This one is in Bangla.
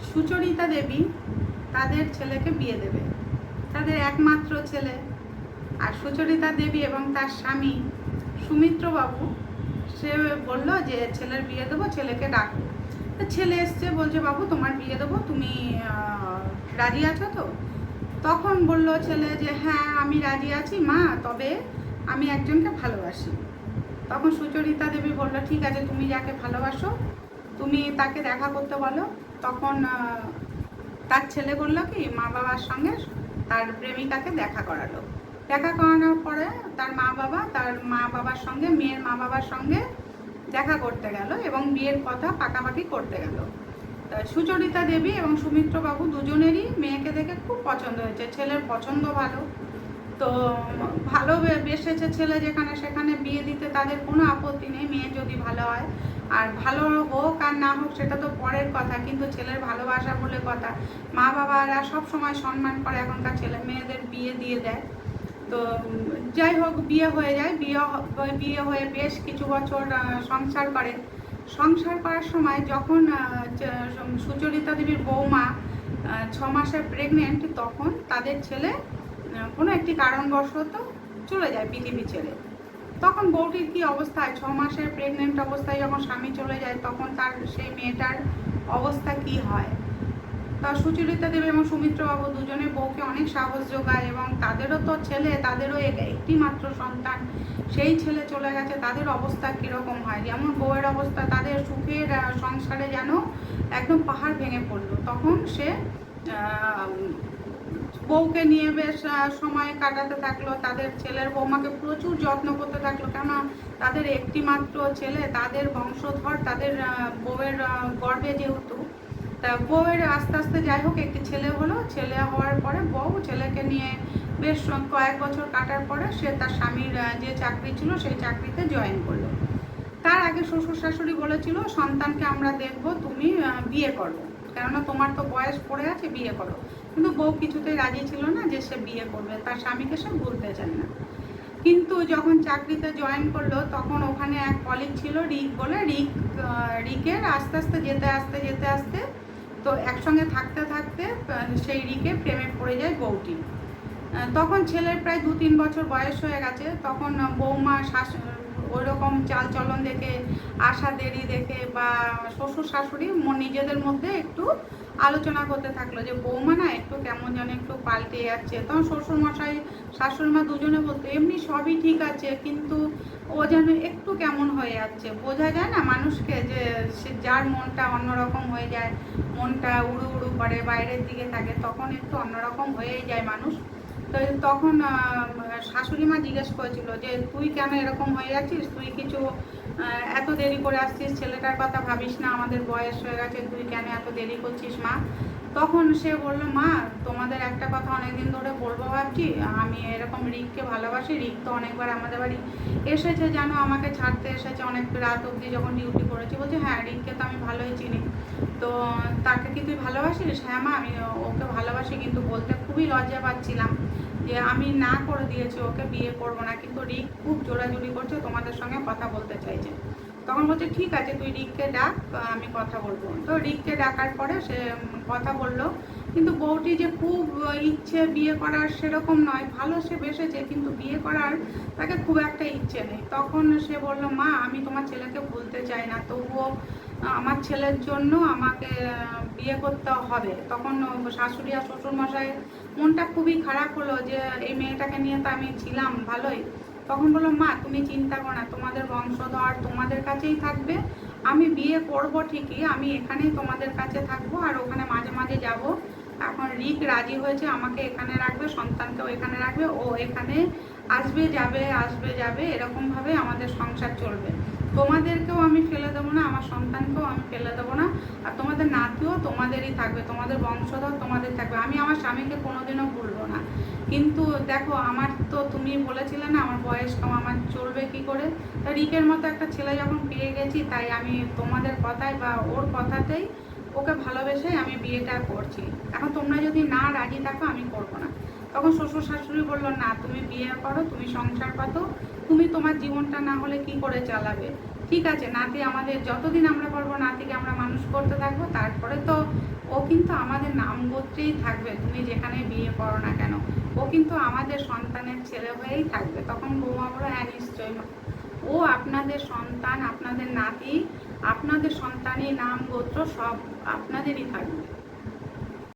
সুচরিতা দেবী তাদের ছেলেকে বিয়ে দেবে, তাদের একমাত্র ছেলে। আর সুচরিতা দেবী এবং তার স্বামী সুমিত্রবাবু সে বলল যে ছেলের বিয়ে দেবো, ছেলেকে ডাকো। ছেলে এসছে, বলছে বাবু তোমার বিয়ে দেবো, তুমি রাজি আছো তো? তখন বলল ছেলে যে হ্যাঁ আমি রাজি আছি মা, তবে আমি একজনকে ভালোবাসি। তখন সুচরিতা দেবী বলল ঠিক আছে, তুমি যাকে ভালোবাসো তুমি তাকে দেখা করতে বলো। তখন তার ছেলে বলল কি মা বাবার সঙ্গে তার প্রেমিকাকে দেখা করালো। দেখা করানোর পরে তার মা বাবার সঙ্গে মেয়ের মা বাবার সঙ্গে দেখা করতে গেল এবং বিয়ের কথা পাকাপাকি করতে গেল। সুচরিতা দেবী এবং সুমিত্রবাবু দুজনেরই মেয়েকে দেখে খুব পছন্দ হয়েছে, ছেলের পছন্দ ভালো, তো ভালোবেসেছে ছেলে, যেখানে সেখানে বিয়ে দিতে তাদের কোনো আপত্তি নেই, মেয়ে যদি ভালো হয়। আর ভালো হোক আর না হোক সেটা তো পরের কথা, কিন্তু ছেলের ভালোবাসা বলে কথা। মা বাবারা সব সময় সম্মান করে এখনকার ছেলে মেয়েদের, বিয়ে দিয়ে দেয়। তো যাই হোক বিয়ে হয়ে যায়, বিয়ে হয়ে বেশ কিছু বছর সংসার করে। সংসার করার সময় যখন সুচরিতা দেবীর বৌমা 6 মাসে প্রেগনেন্ট, তখন তাদের ছেলে কোনো একটি কারণবশত চলে যায় পৃথিবী ছেড়ে। তখন বউটির কি অবস্থায়, 6 মাসের প্রেগনেন্ট অবস্থায় যখন স্বামী চলে যায় তখন তার সেই মেয়েটার অবস্থা কি হয়। তা সুচরিতা দেবী এবং সুমিত্রবাবু দুজনে বউকে অনেক সাহস যোগায় এবং তাদেরও তো ছেলে, তাদেরও একটি মাত্র সন্তান, সেই ছেলে চলে গেছে, তাদের অবস্থা কীরকম হয়। যেমন বউয়ের অবস্থা, তাদের সুখের সংসারে যেন একদম পাহাড় ভেঙে পড়লো। তখন সে বউকে নিয়ে বেশ সময় কাটাতে থাকলো, তাদের ছেলের বৌমাকে প্রচুর যত্ন করতে থাকলো, কেন তাদের একটি মাত্র ছেলে, তাদের বংশধর, তাদের বউয়ের গর্ভে যেহেতু। তা বউয়ের আস্তে আস্তে যাই হোক একটি ছেলে হলো, ছেলে হওয়ার পরে বউ ছেলেকে নিয়ে বেশ কয়েক বছর কাটার পরে সে তার স্বামীর যে চাকরি ছিল সেই চাকরিতে জয়েন করলো। তার আগে শ্বশুর শাশুড়ি বলেছিল সন্তানকে আমরা দেখবো, তুমি বিয়ে করো, কেননা তোমার তো বয়স পড়ে আছে, বিয়ে করো। কিন্তু বউ কিছুতেই রাজি ছিল না যে সে বিয়ে করবে, তার স্বামীকে সে ভুলতে চায় না। কিন্তু যখন চাকরিতে জয়েন করলো তখন ওখানে এক কলিগ ছিল রিক বলে, রিকের আস্তে আস্তে যেতে আসতে তো একসঙ্গে থাকতে থাকতে সেই রিকে প্রেমে পড়ে যায় বউটি। তখন ছেলের প্রায় 2-3 বছর বয়স হয়ে গেছে। তখন বৌমা ওই রকম চালচলন দেখে, আসা দেরি দেখে বা শ্বশুর শাশুড়ি নিজেদের মধ্যে একটু আলোচনা করতে থাকলো যে বৌমা না একটু কেমন যেন একটু পাল্টে যাচ্ছে। তখন শ্বশুরমশাই শাশুড়িমা দুজনে বলতো এমনি সবই ঠিক আছে, কিন্তু ও যেন একটু কেমন হয়ে যাচ্ছে। বোঝা যায় না মানুষকে, যে সে যার মনটা অন্যরকম হয়ে যায়, মনটা উড়ু উড়ু করে, বাইরের দিকে থাকে, তখন একটু অন্যরকম হয়েই যায় মানুষ। তো তখন শাশুড়ি মা জিজ্ঞেস করেছিল যে তুই কেন এরকম হয়ে যাচ্ছিস, তুই কিছু এত দেরি করে আসছিস, ছেলেটার কথা ভাবিস না, আমাদের বয়স হয়ে গেছে, তুই কেন এত দেরি করছিস মা। তখন সে বললো মা তোমাদের একটা কথা অনেকদিন ধরে বলবো ভাবছি, আমি এরকম রিককে ভালোবাসি, রিক তো অনেকবার আমাদের বাড়ি এসেছে, জানো আমাকে ছাড়তে এসেছে অনেক রাত অবধি যখন ডিউটি করেছি। বলছে হ্যাঁ রিককে তো আমি ভালোই চিনি, তো তাকে কি তুই ভালোবাসিস? হ্যাঁ মা আমি ওকে ভালোবাসি, কিন্তু বলতে খুবই লজ্জা পাচ্ছিলাম যে আমি না করে দিয়েছি, ওকে বিয়ে করবো না, কিন্তু রিক খুব জোরাজুরি করছে, তোমাদের সঙ্গে কথা বলতে চাইছে। তখন বলছে ঠিক আছে তুই রিককে ডাক, আমি কথা বলবো। তো রিককে ডাকার পরে সে কথা বললো, কিন্তু বউটি যে খুব ইচ্ছে বিয়ে করার সেরকম নয়, ভালো সে বেসেছে, কিন্তু বিয়ে করার তাকে খুব একটা ইচ্ছে নেই। তখন সে বলল মা আমি তোমার ছেলেকে ভুলতে চাই না, তবুও আমার ছেলের জন্য আমাকে বিয়ে করতে হবে। তখন শাশুড়ি আর শ্বশুরমশাইয়ের মনটা খুবই খারাপ হলো যে এই মেয়েটাকে নিয়ে তো আমি ছিলাম ভালোই। তখন বললো মা তুমি চিন্তা করো না, তোমাদের বংশধর তোমাদের কাছেই থাকবে, আমি বিয়ে করব ঠিকই, আমি এখানেই তোমাদের কাছে থাকবো আর ওখানে মাঝে মাঝে যাব। এখন রিক রাজি হয়েছে আমাকে এখানে রাখবে, সন্তানকেও এখানে রাখবে, ও এখানে আসবে যাবে এরকমভাবে আমাদের সংসার চলবে। তোমাদেরকেও আমি ফেলে দেবো না, আমার সন্তানকেও আমি ফেলে দেবো না, আর তোমাদের নাতিও তোমাদেরই থাকবে, তোমাদের বংশধর তোমাদের থাকবে, আমি আমার স্বামীকে কোনোদিনও ভুলবো না। কিন্তু দেখো আমার তো তুমি বলেছিলে না আমার বয়স কম, আমার চলবে কি করে। তা রিকের মতো একটা ছেলে যখন পেয়ে গেছি, তাই আমি তোমাদের কথায় বা ওর কথাতেই ওকে ভালোবেসে আমি বিয়েটা করছি। এখন তোমরা যদি না রাজি থাকো আমি করবো না। তখন শ্বশুর শাশুড়ি বললো না তুমি বিয়ে করো, তুমি সংসার পাতো, তুমি তোমার জীবনটা না হলে কি করে চালাবে। ঠিক আছে, নাতি আমাদের যতদিন আমরা পারবো নাতিকে আমরা মানুষ করতে থাকবো, তারপরে তো ও কিন্তু আমাদের নাম গোত্রেই থাকবে, তুমি যেখানে বিয়ে করো না কেন ও কিন্তু আমাদের সন্তানের ছেলে হয়েই থাকবে। তখন বৌমা বলো হ্যাঁ নিশ্চয়ই মা, ও আপনাদের সন্তান, আপনাদের নাতি, আপনাদের সন্তানই নাম গোত্র সব আপনাদেরই থাকবে।